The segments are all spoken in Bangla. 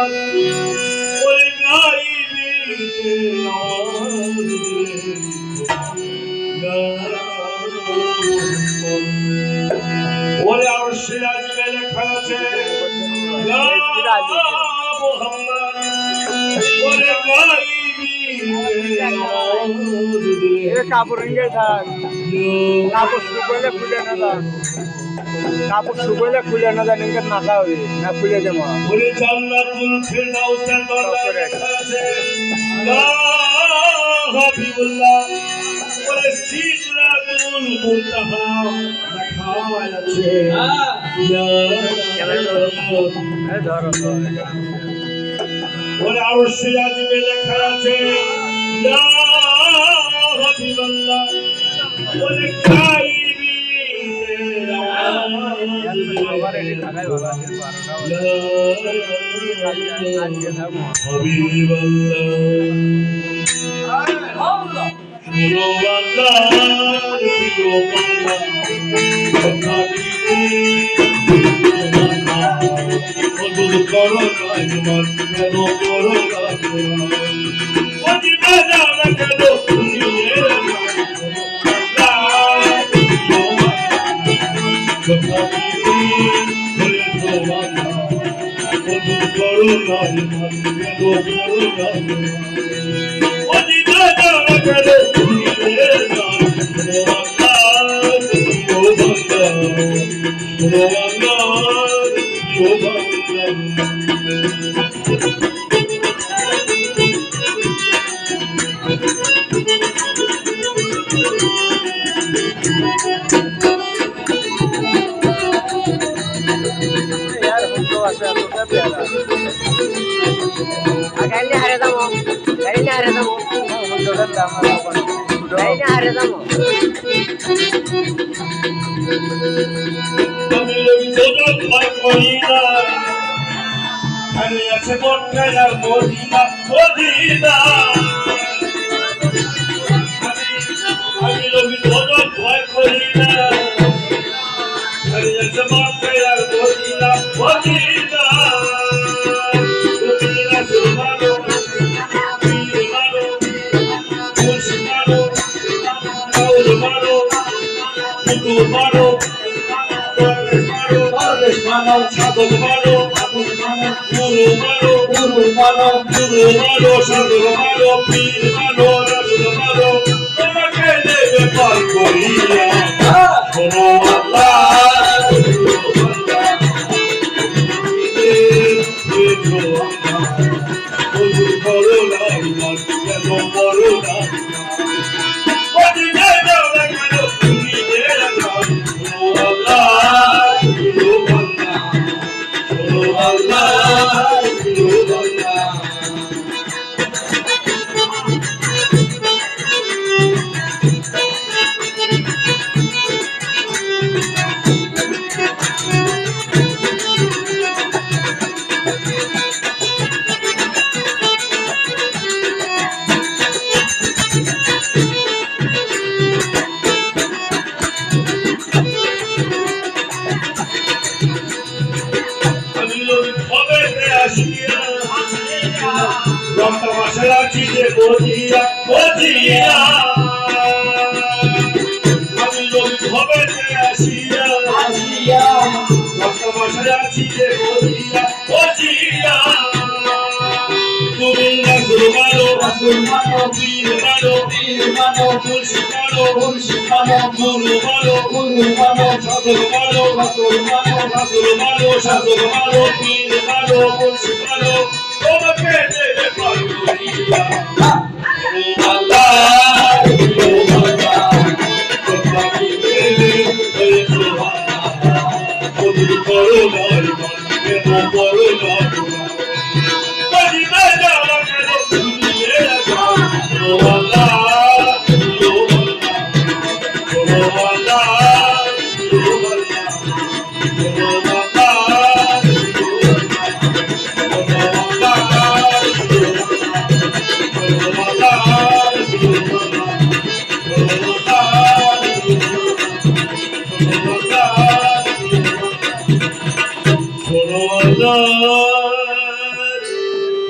মোহাম্মদ ওরে গাইবি ওরে আরশে আজমে লেখা আছে ইয়া মোহাম্মদ ওরে গাইবি কাপড় ইয়ে থাক কাপড় শুকোলে খুলে না যান কাপড় শুকোলে খুলে না যান ইনকে নাকা হবে না খুলে দেবো ওরে জান্নাতুল ফিরদাউসের দরজায় লেখা আছে ইয়া হাবিবুল্লাহ ওরে সিদরাতুল মুনতাহা লেখা আছে ওরে আরশে আজমে লেখা আছে ইয়া হাবিবাল্লাহ ওরে গাইবি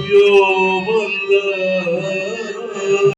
প্রিয় বন্ধু